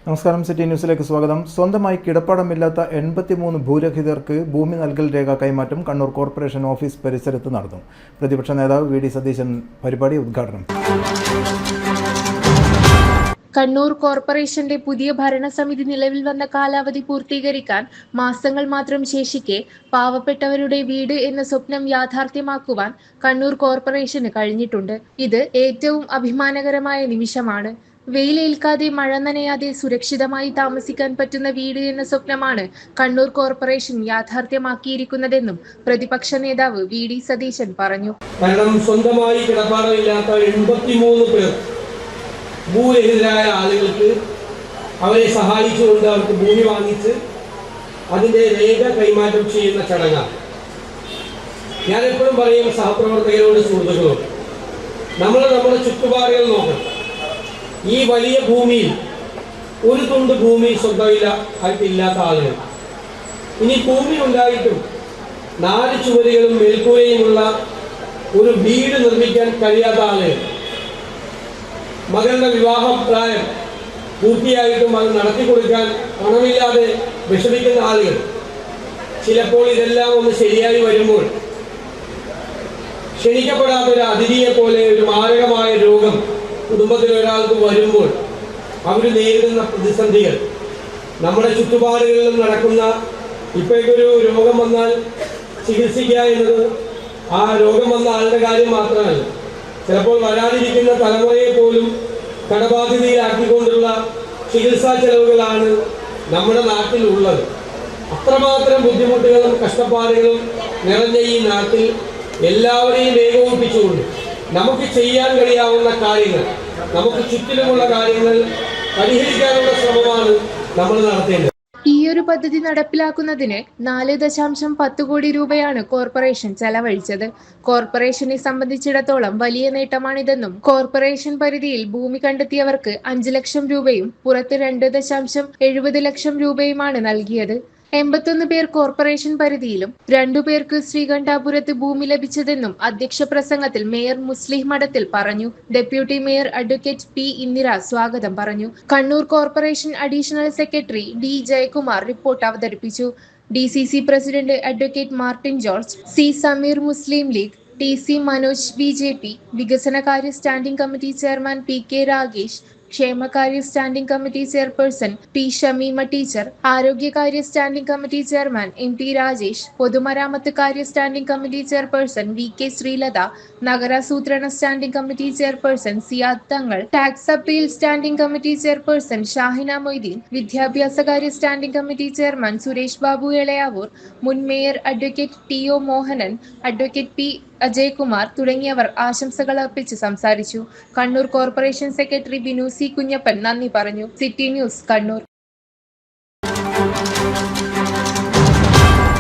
നമസ്കാരം, സിറ്റി ന്യൂസിലേക്ക് സ്വാഗതം. സ്വന്തമായി കിടപ്പാടമില്ലാത്ത 83 ഭൂരഹിതർക്ക് ഭൂമി നൽകൽ രേഖ കൈമാറ്റം കണ്ണൂർ കോർപ്പറേഷൻ ഓഫീസ് പരിസരത്ത് നടന്നു. പ്രതിപക്ഷ നേതാവ് വി ഡി സതീശൻ പരിപാടി ഉദ്ഘാടനം. കണ്ണൂർ കോർപ്പറേഷന്റെ പുതിയ ഭരണസമിതി നിലവിൽ വന്ന കാലാവധി പൂർത്തീകരിക്കാൻ മാസങ്ങൾ മാത്രം ശേഷിക്കെ പാവപ്പെട്ടവരുടെ വീട് എന്ന സ്വപ്നം യാഥാർത്ഥ്യമാക്കുവാൻ കണ്ണൂർ കോർപ്പറേഷന് കഴിഞ്ഞിട്ടുണ്ട്. ഇത് ഏറ്റവും അഭിമാനകരമായ നിമിഷമാണ്. വെയിലേൽക്കാതെ മഴ നനയാതെ സുരക്ഷിതമായി താമസിക്കാൻ പറ്റുന്ന വീട് എന്ന സ്വപ്നമാണ് കണ്ണൂർ കോർപ്പറേഷൻ യാഥാർത്ഥ്യമാക്കിയിരിക്കുന്നതെന്നും പ്രതിപക്ഷ നേതാവ് വി ഡി സതീശൻ പറഞ്ഞു. കാരണം സ്വന്തമായി കിടപ്പാടമില്ലാത്ത 83 പേർ ഭൂരഹിതരായ ആളുകൾക്ക് അവരെ സഹായിച്ചുകൊണ്ട് അവർക്ക് ഭൂമി വാങ്ങിച്ച് അതിൻ്റെ രേഖ കൈമാറ്റം ചെയ്യുന്ന ചടങ്ങാണ്. ഞാൻ എപ്പോഴും പറയും സഹപ്രവർത്തകരോട്, സുഹൃത്തുക്കളോട്, നമ്മുടെ ചുറ്റുപാടുകൾ നോക്കണം. ഈ വലിയ ഭൂമിയിൽ ഒരു തുണ്ട് ഭൂമി സ്വന്തമില്ലാത്ത ആളുകൾ, ഇനി ഭൂമി ഉണ്ടായിട്ടും 4 ചുവരുകളും മേൽക്കൂരയുമുള്ള ഒരു വീട് നിർമ്മിക്കാൻ കഴിയാത്ത ആളുകൾ, മകളുടെ വിവാഹപ്രായം പൂർത്തിയായിട്ടും അത് നടത്തി കൊടുക്കാൻ പണമില്ലാതെ വിഷമിക്കുന്ന ആളുകൾ, ചിലപ്പോൾ ഇതെല്ലാം ഒന്ന് ശരിയായി വരുമ്പോൾ ക്ഷണിക്കപ്പെടാത്ത ഒരു അതിഥിയെ പോലെ ഒരു മാരകമായ രോഗം കുടുംബത്തിൽ ഒരാൾക്ക് വരുമ്പോൾ അവർ നേരിടുന്ന പ്രതിസന്ധികൾ, നമ്മുടെ ചുറ്റുപാടുകളിലും നടക്കുന്ന ഇപ്പോഴൊരു രോഗം വന്നാൽ ചികിത്സിക്കുക എന്നത് ആ രോഗം വന്ന ആളുടെ കാര്യം മാത്രമല്ല, ചിലപ്പോൾ വരാതിരിക്കുന്ന തലമുറയെ പോലും കടബാധിതയിലാക്കിക്കൊണ്ടുള്ള ചികിത്സാ ചെലവുകളാണ് നമ്മുടെ നാട്ടിലുള്ളത്. അത്രമാത്രം ബുദ്ധിമുട്ടുകളും കഷ്ടപ്പാടുകളും നിറഞ്ഞ ഈ നാട്ടിൽ എല്ലാവരെയും ഏകോപിപ്പിച്ചുകൊണ്ട് നമുക്ക് ചെയ്യാൻ കഴിയാവുന്ന കാര്യങ്ങൾ, നമുക്ക് ചുറ്റിലുമുള്ള കാര്യങ്ങൾ പരിഹരിക്കാനുള്ള ശ്രമമാണ് നമ്മൾ നടത്തേണ്ടത്. ഈയൊരു പദ്ധതി നടപ്പിലാക്കുന്നതിന് 4.10 കോടി രൂപയാണ് കോർപ്പറേഷൻ ചെലവഴിച്ചത്. കോർപ്പറേഷനെ സംബന്ധിച്ചിടത്തോളം വലിയ നേട്ടമാണിതെന്നും കോർപ്പറേഷൻ പരിധിയിൽ ഭൂമി കണ്ടെത്തിയവർക്ക് 5 ലക്ഷം രൂപയും പുറത്ത് 2.70 ലക്ഷം രൂപയുമാണ് നൽകിയത്. 81 പേർ കോർപ്പറേഷൻ പരിധിയിലും 2 പേർക്ക് ശ്രീകണ്ഠാപുരത്ത് ഭൂമി ലഭിച്ചതെന്നും അധ്യക്ഷ പ്രസംഗത്തിൽ മേയർ മുസ്ലിം മഠത്തിൽ പറഞ്ഞു. Deputy mayor advocate P Indira സ്വാഗതം പറഞ്ഞു. Kannur corporation additional secretary D Jayakumar report അവതരിപ്പിച്ചു. DCC president advocate Martin George, C Sameer Muslim League, TC Manoj BJP, വികസനകാര്യ standing committee chairman PK Ragesh, ക്ഷേമകാര്യ standing committee chairperson P Shameema teacher, ആരോഗ്യകാര്യ standing committee chairman MP Rajesh, പൊതുമരാമത്ത് കാര്യ standing committee chairperson VK Sreelatha, നഗരാസൂത്രണ standing committee chairperson Siyad Thangal, tax appeal standing committee chairperson Shahina Moideen, വിദ്യാഭ്യാസകാര്യ standing committee chairman Suresh Babu Elayavoor, മുൻ mayor advocate TO Mohanan, advocate P Ajaykumar തുടങ്ങിയവർ ആശംസകൾ അർപ്പിച്ച് സംസാരിച്ചു. Kannur corporation secretary Binu C Kunhappan നന്ദി പറഞ്ഞു. City news, Kannur.